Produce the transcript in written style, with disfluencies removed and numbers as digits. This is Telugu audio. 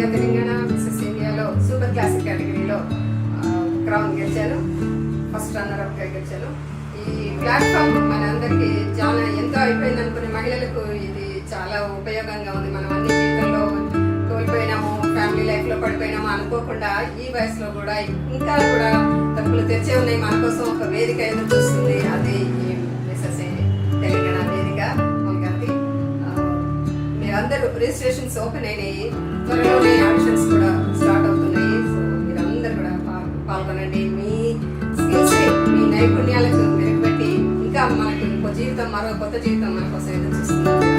ఇండియా తెలంగాణ మిస్సెస్ ఇండియాలో సూపర్ క్లాసిక్ కేటగిరీలో క్రౌన్ గెలిచాను. ఫస్ట్ రన్నర్ అప్గా గెలిచాను. ఈ ప్లాట్ఫామ్ మనందరికీ చాలా ఎంతో అయిపోయింది అనుకునే మహిళలకు ఇది చాలా ఉపయోగంగా ఉంది. మనం అన్ని జీవితంలో కోల్పోయినాము, ఫ్యామిలీ లైఫ్లో పడిపోయినాము అనుకోకుండా ఈ వయసులో కూడా ఇంకా కూడా తప్పులు తెచ్చే ఉన్నాయి. మన కోసం ఒక వేదిక ఎదురు చూస్తుంది. అది ఈ మిస్సెస్ తెలంగాణ వేదిక. మనకి మీరందరూ రిజిస్ట్రేషన్స్ ఓపెన్ అయినాయి. త్వరలోనే ఆడిషన్స్ కూడా స్టార్ట్ అవుతున్నాయి. సో మీరందరూ కూడా పాల్గొనండి. మీ స్కిల్స్, మీ నైపుణ్యాలకు మెరుగుపెట్టి ఇంకా మనకు ఇంకో జీవితం, మరో కొత్త జీవితం మన కోసం ఎదురు చూస్తున్నారు.